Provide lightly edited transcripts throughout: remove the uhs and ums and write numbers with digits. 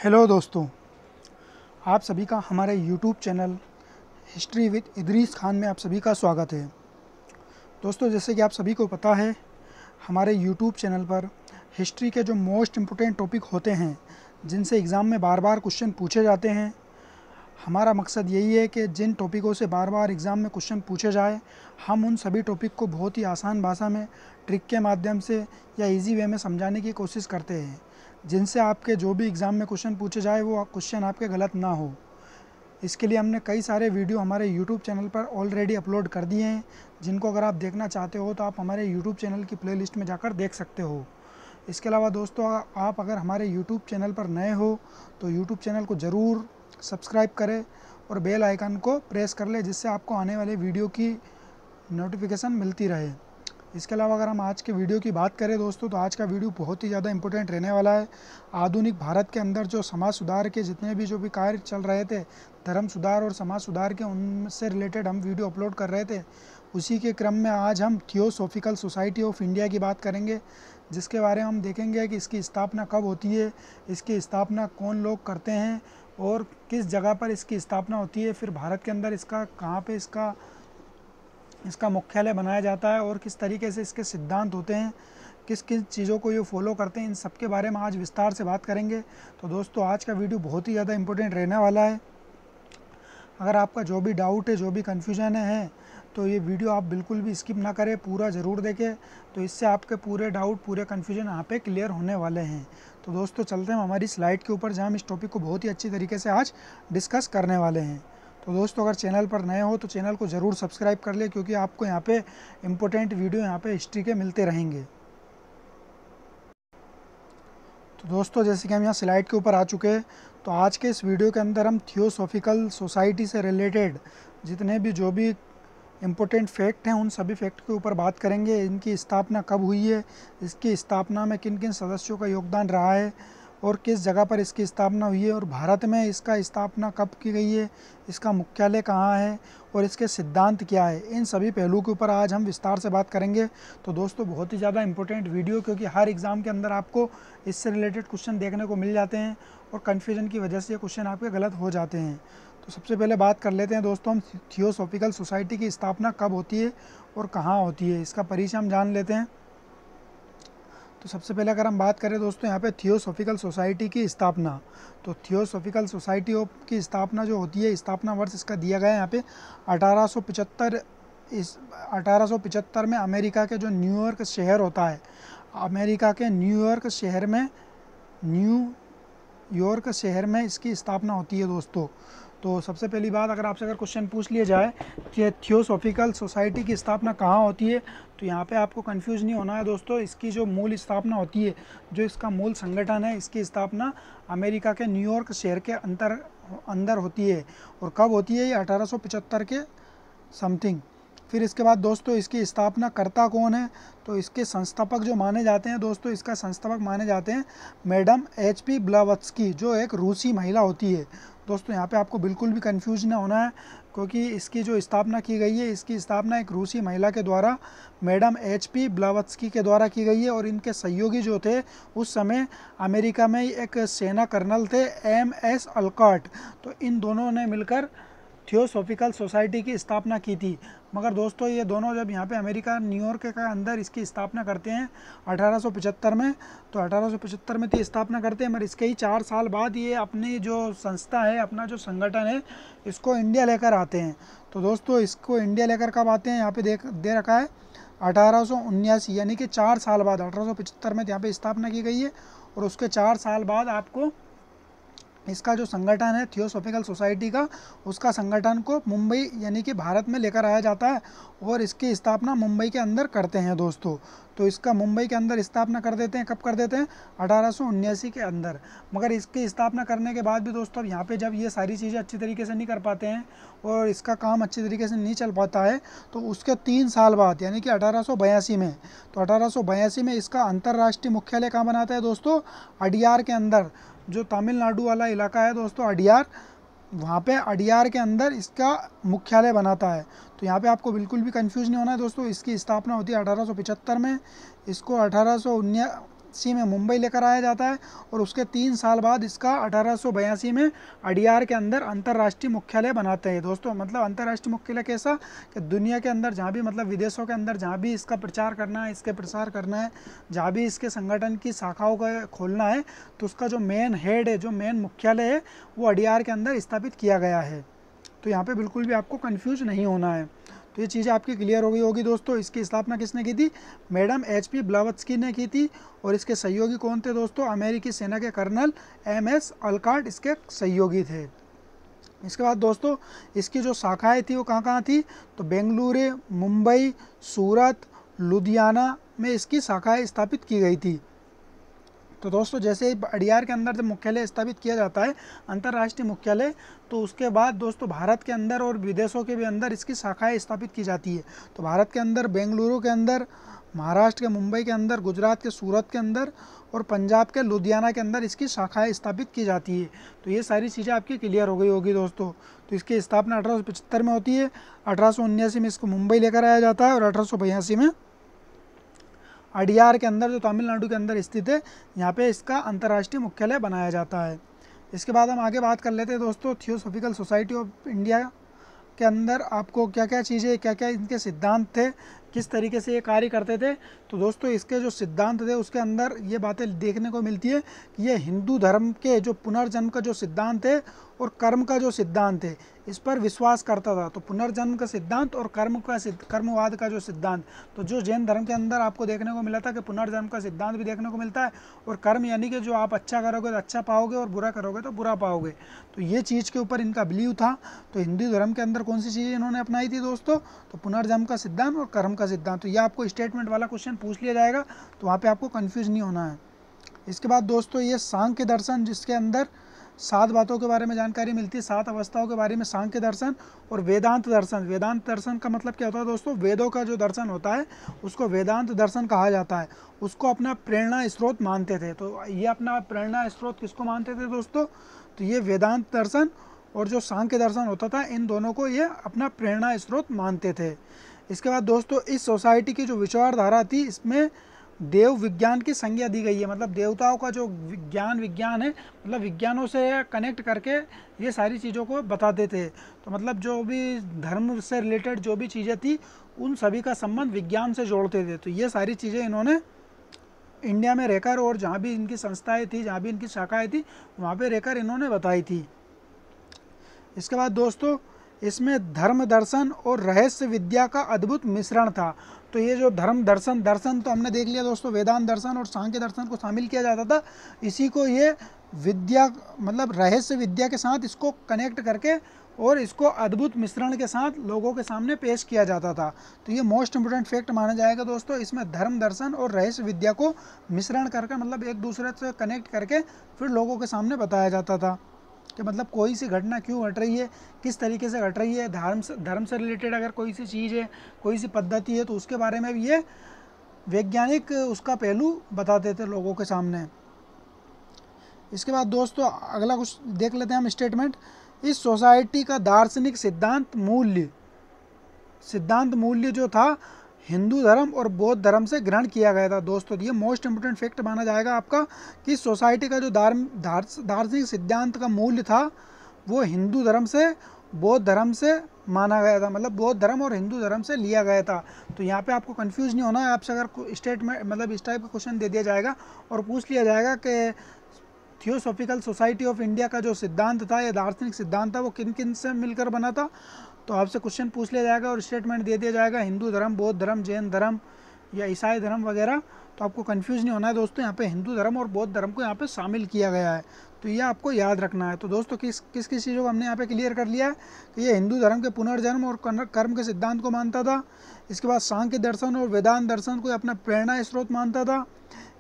Hello दोस्तों, आप सभी का हमारे YouTube channel history with Idris Khan में आप सभी का स्वागत है। दोस्तों, जैसे कि आप सभी को पता है, हमारे यूट्यूब चैनल पर हिस्ट्री के जो मोस्ट इम्पोर्टेंट टॉपिक होते हैं जिनसे एग्ज़ाम में बार बार क्वेश्चन पूछे जाते हैं, हमारा मकसद यही है कि जिन टॉपिकों से बार बार एग्ज़ाम में क्वेश्चन पूछे जाए, हम उन सभी टॉपिक को बहुत ही आसान भाषा में ट्रिक के माध्यम से या इजी वे में समझाने की कोशिश करते हैं, जिनसे आपके जो भी एग्ज़ाम में क्वेश्चन पूछे जाए वो क्वेश्चन आपके गलत ना हो। इसके लिए हमने कई सारे वीडियो हमारे यूट्यूब चैनल पर ऑलरेडी अपलोड कर दिए हैं, जिनको अगर आप देखना चाहते हो तो आप हमारे यूट्यूब चैनल की प्लेलिस्ट में जाकर देख सकते हो। इसके अलावा दोस्तों, आप अगर हमारे यूट्यूब चैनल पर नए हो तो यूट्यूब चैनल को ज़रूर सब्सक्राइब करें और बेल आइकन को प्रेस कर लें, जिससे आपको आने वाले वीडियो की नोटिफिकेशन मिलती रहे। इसके अलावा अगर हम आज के वीडियो की बात करें दोस्तों, तो आज का वीडियो बहुत ही ज़्यादा इंपॉर्टेंट रहने वाला है। आधुनिक भारत के अंदर जो समाज सुधार के जितने भी जो भी कार्य चल रहे थे, धर्म सुधार और समाज सुधार के, उनसे रिलेटेड हम वीडियो अपलोड कर रहे थे। उसी के क्रम में आज हम थियोसॉफिकल सोसाइटी ऑफ इंडिया की बात करेंगे, जिसके बारे में हम देखेंगे कि इसकी स्थापना कब होती है, इसकी स्थापना कौन लोग करते हैं और किस जगह पर इसकी स्थापना होती है, फिर भारत के अंदर इसका कहाँ पे इसका मुख्यालय बनाया जाता है और किस तरीके से इसके सिद्धांत होते हैं, किस किस चीज़ों को ये फॉलो करते हैं, इन सब के बारे में आज विस्तार से बात करेंगे। तो दोस्तों, आज का वीडियो बहुत ही ज़्यादा इंपॉर्टेंट रहने वाला है। अगर आपका जो भी डाउट है, जो भी कन्फ्यूजन है, तो ये वीडियो आप बिल्कुल भी स्किप ना करें, पूरा ज़रूर देखें। तो इससे आपके पूरे डाउट, पूरे कन्फ्यूजन यहाँ पे क्लियर होने वाले हैं। तो दोस्तों, चलते हैं हमारी स्लाइड के ऊपर, जहाँ हम इस टॉपिक को बहुत ही अच्छी तरीके से आज डिस्कस करने वाले हैं। तो दोस्तों, अगर चैनल पर नए हो तो चैनल को ज़रूर सब्सक्राइब कर ले, क्योंकि आपको यहाँ पे इम्पोर्टेंट वीडियो यहाँ पे हिस्ट्री के मिलते रहेंगे। तो दोस्तों, जैसे कि हम यहाँ स्लाइड के ऊपर आ चुके हैं, तो आज के इस वीडियो के अंदर हम थियोसॉफिकल सोसाइटी से रिलेटेड जितने भी जो भी इम्पोर्टेंट फैक्ट हैं, उन सभी फैक्ट के ऊपर बात करेंगे। इनकी स्थापना कब हुई है, इसकी स्थापना में किन किन सदस्यों का योगदान रहा है और किस जगह पर इसकी स्थापना हुई है, और भारत में इसका स्थापना कब की गई है, इसका मुख्यालय कहाँ है और इसके सिद्धांत क्या है, इन सभी पहलुओं के ऊपर आज हम विस्तार से बात करेंगे। तो दोस्तों, बहुत ही ज़्यादा इंपॉर्टेंट वीडियो, क्योंकि हर एग्ज़ाम के अंदर आपको इससे रिलेटेड क्वेश्चन देखने को मिल जाते हैं और कन्फ्यूजन की वजह से ये क्वेश्चन आपके गलत हो जाते हैं। तो सबसे पहले बात कर लेते हैं दोस्तों, हम थियोसॉफिकल सोसाइटी की स्थापना कब होती है और कहाँ होती है, इसका परिचय हम जान लेते हैं। तो सबसे पहले अगर हम बात करें दोस्तों, यहाँ पे थियोसॉफिकल सोसाइटी की स्थापना, तो थियोसॉफिकल सोसाइटी की स्थापना जो होती है, स्थापना वर्ष इसका दिया गया है यहाँ पे 1875। इस 1875 में अमेरिका के जो न्यूयॉर्क शहर होता है, अमेरिका के न्यूयॉर्क शहर में इसकी स्थापना होती है दोस्तों। तो सबसे पहली बात, अगर आपसे क्वेश्चन पूछ लिया जाए कि थियोसॉफिकल सोसाइटी की स्थापना कहाँ होती है, तो यहाँ पे आपको कंफ्यूज नहीं होना है दोस्तों। इसकी जो मूल स्थापना होती है, जो इसका मूल संगठन है, इसकी स्थापना अमेरिका के न्यूयॉर्क शहर के अंदर होती है। और कब होती है? ये 1875 के समथिंग। फिर इसके बाद दोस्तों, इसकी स्थापना करता कौन है, तो इसके संस्थापक जो माने जाते हैं दोस्तों, इसका संस्थापक माने जाते हैं मैडम HP ब्लावत्स्की, जो एक रूसी महिला होती है। दोस्तों, यहाँ पे आपको बिल्कुल भी कंफ्यूज ना होना है, क्योंकि इसकी जो स्थापना की गई है, इसकी स्थापना एक रूसी महिला के द्वारा, मैडम HP ब्लावत्स्की के द्वारा की गई है। और इनके सहयोगी जो थे उस समय अमेरिका में एक सेना कर्नल थे, MS अलकॉट। तो इन दोनों ने मिलकर थियोसॉफिकल सोसाइटी की स्थापना की थी। मगर दोस्तों, ये दोनों जब यहाँ पे अमेरिका न्यूयॉर्क के अंदर इसकी स्थापना करते हैं 1875 में, तो 1875 में तो स्थापना करते हैं, मगर इसके ही 4 साल बाद ये अपनी जो संस्था है, अपना जो संगठन है, इसको इंडिया लेकर आते हैं। तो दोस्तों, इसको इंडिया लेकर कब आते हैं, यहाँ पे दे रखा है 1879, यानी कि 4 साल बाद। 1875 में यहाँ पे स्थापना की गई है और उसके 4 साल बाद आपको इसका जो संगठन है थियोसॉफिकल सोसाइटी का, उसका संगठन को मुंबई यानी कि भारत में लेकर आया जाता है और इसकी स्थापना मुंबई के अंदर करते हैं दोस्तों। तो इसका मुंबई के अंदर स्थापना कर देते हैं। कब कर देते हैं? 1879 के अंदर। मगर इसकी स्थापना करने के बाद भी दोस्तों, अब यहाँ पे जब ये सारी चीज़ें अच्छी तरीके से नहीं कर पाते हैं और इसका काम अच्छी तरीके से नहीं चल पाता है, तो उसके 3 साल बाद यानी कि 1882 में, तो 1882 में इसका अंतर्राष्ट्रीय मुख्यालय कहाँ बनाता है दोस्तों? अडियार के अंदर, जो तमिलनाडु वाला इलाका है दोस्तों, अडियार, वहाँ पे अडियार के अंदर इसका मुख्यालय बनाता है। तो यहाँ पे आपको बिल्कुल भी कंफ्यूज नहीं होना है दोस्तों। इसकी स्थापना होती है 1875 में, इसको 1882 में मुंबई लेकर आया जाता है और उसके 3 साल बाद इसका 1882 में अडियार के अंदर अंतर्राष्ट्रीय मुख्यालय बनाते हैं दोस्तों। मतलब अंतर्राष्ट्रीय मुख्यालय कैसा कि दुनिया के अंदर जहाँ भी मतलब विदेशों के अंदर जहाँ भी इसका प्रचार करना है, इसके प्रसार करना है, जहाँ भी इसके संगठन की शाखाओं का खोलना है, तो उसका जो मेन हेड है, जो मेन मुख्यालय है, वो अडियार के अंदर स्थापित किया गया है। तो यहाँ पे बिल्कुल भी आपको कंफ्यूज नहीं होना है। तो ये चीज़ें आपकी क्लियर हो गई होगी दोस्तों। इसकी स्थापना किसने की थी? मैडम HP ब्लावत्स्की ने की थी। और इसके सहयोगी कौन थे दोस्तों? अमेरिकी सेना के कर्नल MS ऑलकॉट इसके सहयोगी थे। इसके बाद दोस्तों इसकी जो शाखाएं थी वो कहाँ कहाँ थी? तो बेंगलुरु, मुंबई, सूरत, लुधियाना में इसकी शाखाएं स्थापित की गई थी। तो दोस्तों जैसे ही अडियार के अंदर जब मुख्यालय स्थापित किया जाता है, अंतर्राष्ट्रीय मुख्यालय, तो उसके बाद दोस्तों भारत के अंदर और विदेशों के भी अंदर इसकी शाखाएं स्थापित की जाती है। तो भारत के अंदर बेंगलुरु के अंदर, महाराष्ट्र के मुंबई के अंदर, गुजरात के सूरत के अंदर और पंजाब के लुधियाना के अंदर इसकी शाखाएं स्थापित की जाती है। तो ये सारी चीज़ें आपकी क्लियर हो गई होगी दोस्तों। तो इसकी स्थापना 1875 में होती है, 1879 में इसको मुंबई लेकर आया जाता है और 1882 में अडियार के अंदर, जो तमिलनाडु के अंदर स्थित है, यहाँ पे इसका अंतर्राष्ट्रीय मुख्यालय बनाया जाता है। इसके बाद हम आगे बात कर लेते हैं दोस्तों थियोसॉफिकल सोसाइटी ऑफ इंडिया के अंदर आपको क्या क्या चीज़ें, क्या क्या इनके सिद्धांत थे, किस तरीके से ये कार्य करते थे। तो दोस्तों इसके जो सिद्धांत थे उसके अंदर ये बातें देखने को मिलती है कि ये हिंदू धर्म के जो पुनर्जन्म का जो सिद्धांत है और कर्म का जो सिद्धांत है, इस पर विश्वास करता था। तो पुनर्जन्म का सिद्धांत और कर्मवाद का जो सिद्धांत, तो जो जैन धर्म के अंदर आपको देखने को मिला था कि पुनर्जन्म का सिद्धांत भी देखने को मिलता है, और कर्म यानी कि जो आप अच्छा करोगे तो अच्छा पाओगे और बुरा करोगे तो बुरा पाओगे। तो ये चीज़ के ऊपर इनका बिलीव था। तो हिंदू धर्म के अंदर कौन सी चीज़ें इन्होंने अपनाई थी दोस्तों? तो पुनर्जन्म का सिद्धांत और कर्म का सिद्धांत। तो ये आपको स्टेटमेंट वाला क्वेश्चन पूछ लिया जाएगा, तो वहाँ पे आपको कंफ्यूज नहीं होना है। इसके बाद दोस्तों ये सांख्य दर्शन, जिसके अंदर 7 बातों के बारे में जानकारी मिलती है, 7 अवस्थाओं के बारे में सांख्य दर्शन और वेदांत दर्शन। वेदांत दर्शन का मतलब क्या होता है दोस्तों? वेदों का जो दर्शन होता है उसको वेदांत दर्शन कहा जाता है। उसको अपना प्रेरणा स्रोत मानते थे। तो ये अपना प्रेरणा स्रोत किसको मानते थे दोस्तों? तो ये वेदांत दर्शन और जो सांख्य दर्शन होता था, इन दोनों को ये अपना प्रेरणा स्रोत मानते थे। इसके बाद दोस्तों इस सोसाइटी की जो विचारधारा थी, इसमें देव विज्ञान की संज्ञा दी गई है। मतलब देवताओं का जो विज्ञान है, मतलब विज्ञानों से कनेक्ट करके ये सारी चीज़ों को बताते थे। तो मतलब जो भी धर्म से रिलेटेड जो भी चीज़ें थी, उन सभी का संबंध विज्ञान से जोड़ते थे। तो ये सारी चीज़ें इन्होंने इंडिया में रहकर और जहाँ भी इनकी संस्थाएं थी, जहाँ भी इनकी शाखाएं थी, वहाँ पे रहकर इन्होंने बताई थी। इसके बाद दोस्तों इसमें धर्म दर्शन और रहस्य विद्या का अद्भुत मिश्रण था। तो ये जो धर्म दर्शन तो हमने देख लिया दोस्तों, वेदांत दर्शन और सांख्य दर्शन को शामिल किया जाता था। इसी को ये विद्या, मतलब रहस्य विद्या के साथ इसको कनेक्ट करके और इसको अद्भुत मिश्रण के साथ लोगों के सामने पेश किया जाता था। तो ये मोस्ट इंपोर्टेंट फैक्ट माना जाएगा दोस्तों। इसमें धर्म दर्शन और रहस्य विद्या को मिश्रण करके, मतलब एक दूसरे से कनेक्ट करके फिर लोगों के सामने बताया जाता था कि मतलब कोई सी घटना क्यों घट रही है, किस तरीके से घट रही है, धर्म से रिलेटेड अगर कोई सी चीज़ है, कोई सी पद्धति है, तो उसके बारे में भी ये वैज्ञानिक उसका पहलू बताते थे लोगों के सामने। इसके बाद दोस्तों अगला कुछ देख लेते हैं हम स्टेटमेंट। इस सोसाइटी का दार्शनिक सिद्धांत मूल्य जो था, हिंदू धर्म और बौद्ध धर्म से ग्रहण किया गया था दोस्तों। ये मोस्ट इंपोर्टेंट फैक्ट माना जाएगा आपका कि सोसाइटी का जो दार्शनिक सिद्धांत का मूल्य था, वो हिंदू धर्म से बौद्ध धर्म से माना गया था। मतलब बौद्ध धर्म और हिंदू धर्म से लिया गया था। तो यहाँ पे आपको कंफ्यूज नहीं होना है। आपसे अगर स्टेटमेंट, मतलब इस टाइप का क्वेश्चन दे दिया जाएगा और पूछ लिया जाएगा कि थियोसॉफिकल सोसाइटी ऑफ इंडिया का जो सिद्धांत था, या दार्शनिक सिद्धांत था, वो किन किन से मिलकर बना था, तो आपसे क्वेश्चन पूछ लिया जाएगा और स्टेटमेंट दे दिया जाएगा हिंदू धर्म, बौद्ध धर्म, जैन धर्म या ईसाई धर्म वगैरह। तो आपको कंफ्यूज नहीं होना है दोस्तों। यहाँ पे हिंदू धर्म और बौद्ध धर्म को यहाँ पे शामिल किया गया है। तो ये आपको याद रखना है। तो दोस्तों किस किस चीज़ों को हमने यहाँ पे क्लियर कर लिया है कि ये हिंदू धर्म के पुनर्जन्म और कर्म के सिद्धांत को मानता था। इसके बाद सांख्य दर्शन और वेदांत दर्शन को अपना प्रेरणा स्रोत मानता था।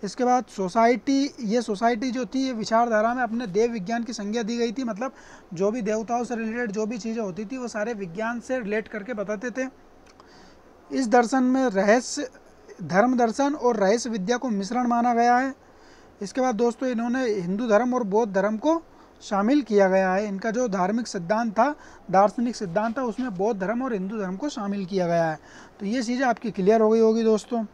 इसके बाद सोसाइटी जो थी, ये विचारधारा में अपने देव विज्ञान की संज्ञा दी गई थी। मतलब जो भी देवताओं से रिलेटेड जो भी चीज़ें होती थी, वो सारे विज्ञान से रिलेट करके बताते थे। इस दर्शन में धर्म दर्शन और रहस्य विद्या को मिश्रण माना गया है। इसके बाद दोस्तों इन्होंने हिंदू धर्म और बौद्ध धर्म को शामिल किया गया है। इनका जो धार्मिक सिद्धांत था, दार्शनिक सिद्धांत था, उसमें बौद्ध धर्म और हिंदू धर्म को शामिल किया गया है। तो ये चीज़ें आपकी क्लियर हो गई होगी दोस्तों।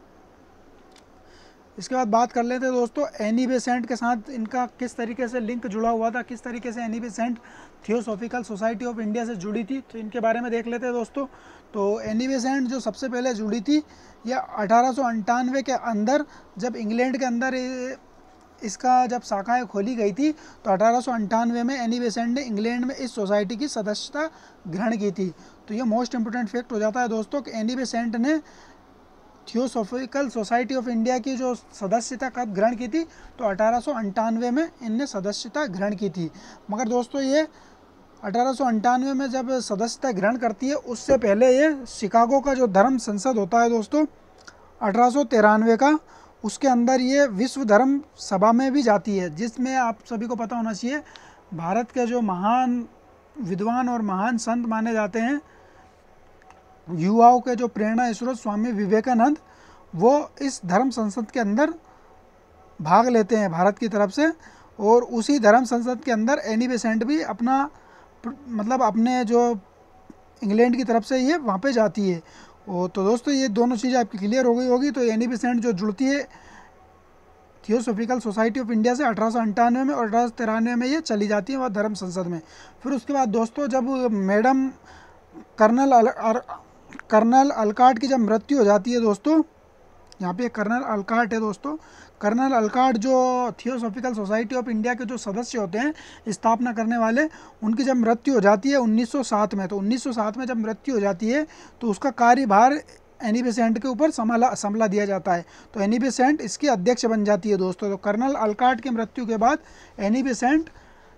इसके बाद बात कर लेते हैं दोस्तों एनी बेसेंट के साथ इनका किस तरीके से लिंक जुड़ा हुआ था, किस तरीके से Annie Besant theosophical society of India से जुड़ी थी, तो इनके बारे में देख लेते हैं दोस्तों। तो एनी बेसेंट जो सबसे पहले जुड़ी थी यह 1898 के अंदर, जब इंग्लैंड के अंदर इसका जब शाखाएँ खोली गई थी, तो 1898 में एनी बेसेंट ने इंग्लैंड में इस सोसाइटी की सदस्यता ग्रहण की थी। तो ये मोस्ट इंपोर्टेंट फैक्ट हो जाता है दोस्तों कि एनी बेसेंट ने थियोसॉफिकल सोसाइटी ऑफ इंडिया की जो सदस्यता कब ग्रहण की थी, तो 1898 में इनने सदस्यता ग्रहण की थी। मगर दोस्तों ये 1898 में जब सदस्यता ग्रहण करती है, उससे पहले ये शिकागो का जो धर्म संसद होता है दोस्तों 1893 का, उसके अंदर ये विश्व धर्म सभा में भी जाती है, जिसमें आप सभी को पता होना चाहिए भारत के जो महान विद्वान और महान संत माने जाते हैं, युवाओं के जो प्रेरणा स्रोत स्वामी विवेकानंद, वो इस धर्म संसद के अंदर भाग लेते हैं भारत की तरफ से। और उसी धर्म संसद के अंदर एनी बेसेंट भी अपना मतलब अपने जो इंग्लैंड की तरफ से ये वहाँ पे जाती है। तो दोस्तों ये दोनों चीज़ें आपकी क्लियर हो गई होगी। तो एनी बेसेंट जो जुड़ती है थियोसॉफिकल सोसाइटी ऑफ इंडिया से 1898 में, और 1893 में ये चली जाती है वह धर्म संसद में। फिर उसके बाद दोस्तों जब मैडम कर्नल अलकाट की जब मृत्यु हो जाती है दोस्तों, यहाँ पे कर्नल अलकाट है दोस्तों, कर्नल अलकाट जो थियोसॉफिकल सोसाइटी ऑफ इंडिया के जो सदस्य होते हैं, स्थापना करने वाले, उनकी जब मृत्यु हो जाती है 1907 में, तो 1907 में जब मृत्यु हो जाती है तो उसका कार्यभार एनी बेसेंट के ऊपर संभाला दिया जाता है। तो एनी बेसेंट इसकी अध्यक्ष बन जाती है दोस्तों। तो कर्नल अलकाट की मृत्यु के बाद Annie Besant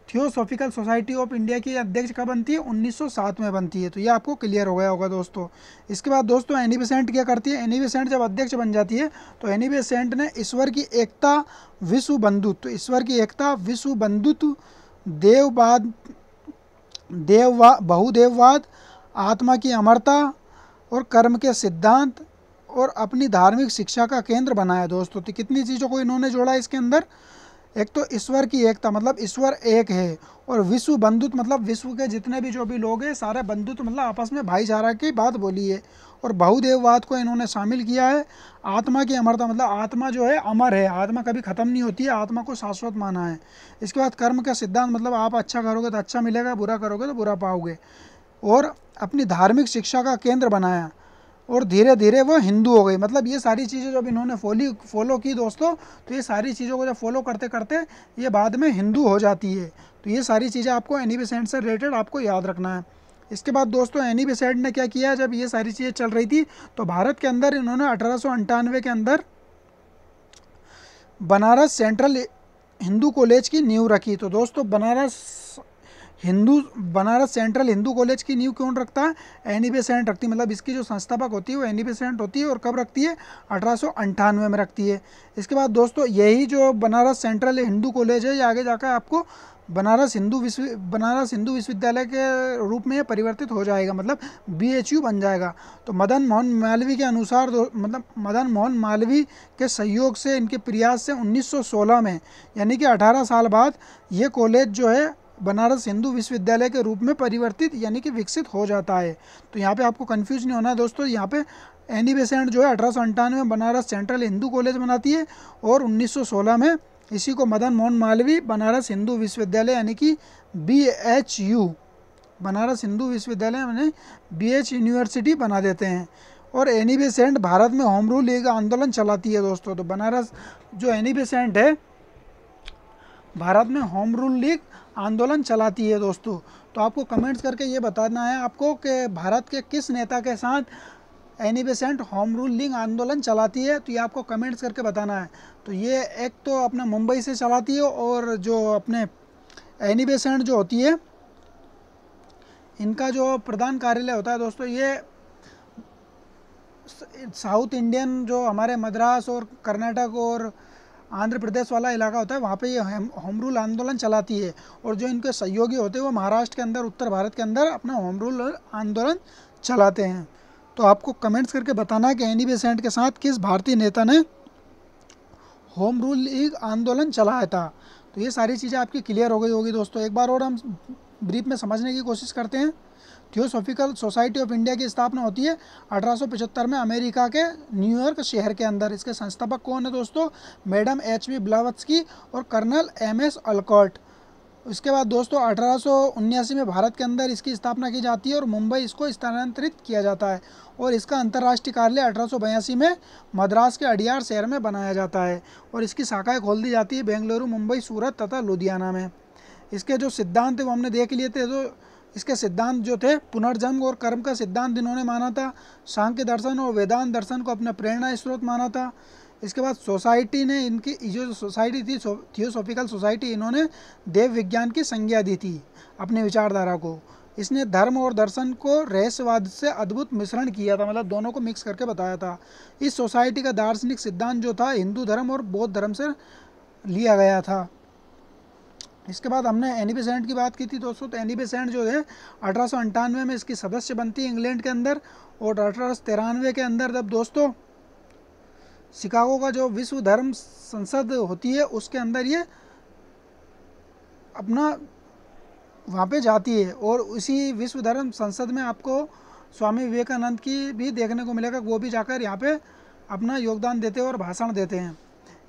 theosophical society of India की अध्यक्ष कब बनती है, 1907 में बनती है। तो ये आपको क्लियर हो गया होगा दोस्तों। इसके बाद दोस्तों एनी बेसेंट क्या करती है, एनी बेसेंट जब अध्यक्ष बन जाती है तो एनी बेसेंट ने ईश्वर की एकता विश्व बंधुत्व, ईश्वर की एकता विश्व बंधुत्व, बहुदेववाद, आत्मा की अमरता और कर्म के सिद्धांत और अपनी धार्मिक शिक्षा का केंद्र बनाया दोस्तों। तो कितनी चीज़ों को इन्होंने जोड़ा इसके अंदर, एक तो ईश्वर की एकता मतलब ईश्वर एक है, और विश्व बंधुत्व मतलब विश्व के जितने भी जो भी लोग हैं सारे बंधुत्व मतलब आपस में भाईचारा की बात बोली है, और बहुदेववाद को इन्होंने शामिल किया है। आत्मा की अमरता मतलब आत्मा जो है अमर है, आत्मा कभी ख़त्म नहीं होती है, आत्मा को शाश्वत माना है। इसके बाद कर्म का सिद्धांत मतलब आप अच्छा करोगे तो अच्छा मिलेगा, बुरा करोगे तो बुरा पाओगे, और अपनी धार्मिक शिक्षा का केंद्र बनाया, और धीरे धीरे वो हिंदू हो गई। मतलब ये सारी चीज़ें जब इन्होंने फॉलो की दोस्तों, तो ये सारी चीज़ों को जब फॉलो करते करते ये बाद में हिंदू हो जाती है। तो ये सारी चीज़ें आपको एनी बेसेंट से रिलेटेड आपको याद रखना है। इसके बाद दोस्तों एनी बेसेंट ने क्या किया, जब ये सारी चीज़ें चल रही थी तो भारत के अंदर इन्होंने 1898 के अंदर बनारस सेंट्रल हिंदू कॉलेज की नींव रखी। तो दोस्तों बनारस सेंट्रल हिंदू कॉलेज की नींव कौन रखता है, एनी बेसेंट रखती है। मतलब इसकी जो संस्थापक होती है वो एनी बेसेंट होती है, और कब रखती है, 1898 में रखती है। इसके बाद दोस्तों यही जो बनारस सेंट्रल हिंदू कॉलेज है, ये आगे जाकर आपको बनारस हिंदू विश्वविद्यालय के रूप में ये परिवर्तित हो जाएगा, मतलब BHU बन जाएगा। तो मदन मोहन मालवीय के अनुसार मतलब मदन मोहन मालवीय के सहयोग से, इनके प्रयास से 1916 में यानी कि 18 साल बाद ये कॉलेज जो है बनारस हिंदू विश्वविद्यालय के रूप में परिवर्तित यानी कि विकसित हो जाता है। तो यहाँ पे आपको कंफ्यूज नहीं होना है दोस्तों। यहाँ पे एनी बेसेंट जो है 1898 में बनारस सेंट्रल हिंदू कॉलेज बनाती है, और 1916 में इसी को मदन मोहन मालवीय बनारस हिंदू विश्वविद्यालय यानी कि BHU बनारस हिंदू विश्वविद्यालय यानी BH यूनिवर्सिटी बना देते हैं। और एनी बेसेंट भारत में होम रूल लीग आंदोलन चलाती है दोस्तों। तो बनारस जो एनी बेसेंट है भारत में होम रूल लीग आंदोलन चलाती है दोस्तों। तो आपको कमेंट्स करके ये बताना है आपको कि भारत के किस नेता के साथ Annie Besant home rule league आंदोलन चलाती है, तो ये आपको कमेंट्स करके बताना है। तो ये एक तो अपना मुंबई से चलाती है, और जो अपने एनी बेसेंट जो होती है इनका जो प्रधान कार्यालय होता है दोस्तों, ये साउथ इंडियन जो हमारे मद्रास और कर्नाटक और आंध्र प्रदेश वाला इलाका होता है वहाँ पे ये होम रूल आंदोलन चलाती है। और जो इनके सहयोगी होते हैं वो महाराष्ट्र के अंदर, उत्तर भारत के अंदर अपना होम रूल आंदोलन चलाते हैं। तो आपको कमेंट्स करके बताना है कि एनी बेसेंट के साथ किस भारतीय नेता ने होम रूल लीग आंदोलन चलाया था। तो ये सारी चीज़ें आपकी क्लियर हो गई होगी दोस्तों। एक बार और हम ब्रीफ में समझने की कोशिश करते हैं। थियोसॉफिकल सोसाइटी ऑफ इंडिया की स्थापना होती है 1875 में अमेरिका के न्यूयॉर्क शहर के अंदर। इसके संस्थापक कौन है दोस्तों? Madam H.V. ब्लावत्स्की और कर्नल M.S. अलकॉट। इसके बाद दोस्तों 1879 में भारत के अंदर इसकी स्थापना की जाती है और मुंबई इसको स्थानांतरित किया जाता है और इसका अंतर्राष्ट्रीय कार्यालय 1882 में मद्रास के अडियार शहर में बनाया जाता है और इसकी शाखाएं खोल दी जाती है बेंगलुरु, मुंबई, सूरत तथा लुधियाना में। इसके जो सिद्धांत वो हमने देख लिए थे, तो इसके सिद्धांत जो थे पुनर्जन्म और कर्म का सिद्धांत इन्होंने माना था। सांख्य दर्शन और वेदांत दर्शन को अपना प्रेरणा स्रोत माना था। इसके बाद सोसाइटी ने इनकी जो सोसाइटी थी थियोसॉफिकल सोसाइटी, इन्होंने देव विज्ञान की संज्ञा दी थी अपनी विचारधारा को। इसने धर्म और दर्शन को रहस्यवाद से अद्भुत मिश्रण किया था, मतलब दोनों को मिक्स करके बताया था। इस सोसाइटी का दार्शनिक सिद्धांत जो था हिंदू धर्म और बौद्ध धर्म से लिया गया था। इसके बाद हमने एनी बेसेंट की बात की थी दोस्तों। तो एनी बेसेंट जो है 1898 में इसकी सदस्य बनती है इंग्लैंड के अंदर और 1893 के अंदर जब दोस्तों शिकागो का जो विश्व धर्म संसद होती है उसके अंदर ये अपना वहाँ पे जाती है और उसी विश्व धर्म संसद में आपको स्वामी विवेकानंद की भी देखने को मिलेगा, वो भी जाकर यहाँ पे अपना योगदान देते हैं और भाषण देते हैं।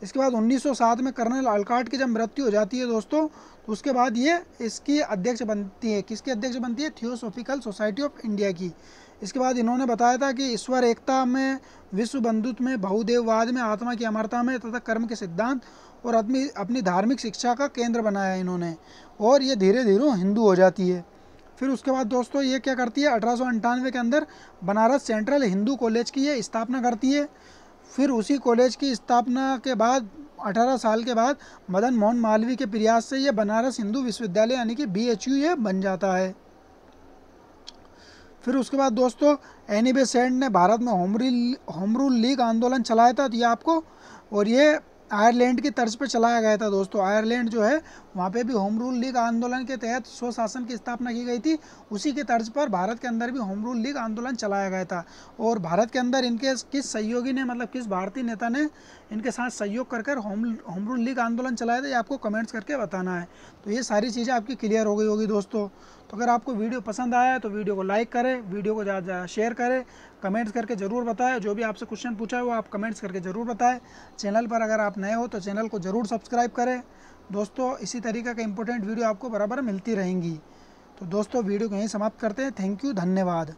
इसके बाद 1907 में कर्नल अलकॉट की जब मृत्यु हो जाती है दोस्तों, तो उसके बाद ये इसकी अध्यक्ष बनती है। किसकी अध्यक्ष बनती है? थियोसॉफिकल सोसाइटी ऑफ इंडिया की। इसके बाद इन्होंने बताया था कि ईश्वर एकता में, विश्व बंधुत्व में, बहुदेववाद में, आत्मा की अमरता में तथा कर्म के सिद्धांत और अपनी धार्मिक शिक्षा का केंद्र बनाया है इन्होंने, और ये धीरे धीरे हिंदू हो जाती है। फिर उसके बाद दोस्तों ये क्या करती है? 1898 के अंदर बनारस सेंट्रल हिंदू कॉलेज की ये स्थापना करती है। फिर उसी कॉलेज की स्थापना के बाद 18 साल के बाद मदन मोहन मालवीय के प्रयास से ये बनारस हिंदू विश्वविद्यालय यानी कि BHU ये बन जाता है। फिर उसके बाद दोस्तों एनी बेसेंट ने भारत में होम रूल लीग आंदोलन चलाया था, तो ये आपको, और ये आयरलैंड की तर्ज पर चलाया गया था दोस्तों। आयरलैंड जो है वहाँ पे भी होम रूल लीग आंदोलन के तहत स्वशासन की स्थापना की गई थी। उसी के तर्ज पर भारत के अंदर भी होम रूल लीग आंदोलन चलाया गया था और भारत के अंदर इनके किस सहयोगी ने, मतलब किस भारतीय नेता ने इनके साथ सहयोग कर होम रूल लीग आंदोलन चलाया था, ये आपको कमेंट्स करके बताना है। तो ये सारी चीज़ें आपकी क्लियर हो गई होगी दोस्तों। तो अगर आपको वीडियो पसंद आया तो वीडियो को लाइक करें, वीडियो को ज़्यादा ज़्यादा शेयर करें, कमेंट्स करके ज़रूर बताएं। जो भी आपसे क्वेश्चन पूछा है वो आप कमेंट्स करके ज़रूर बताएं। चैनल पर अगर आप नए हो तो चैनल को ज़रूर सब्सक्राइब करें दोस्तों। इसी तरीके का इंपॉर्टेंट वीडियो आपको बराबर मिलती रहेंगी। तो दोस्तों वीडियो को यहीं समाप्त करते हैं। थैंक यू, धन्यवाद।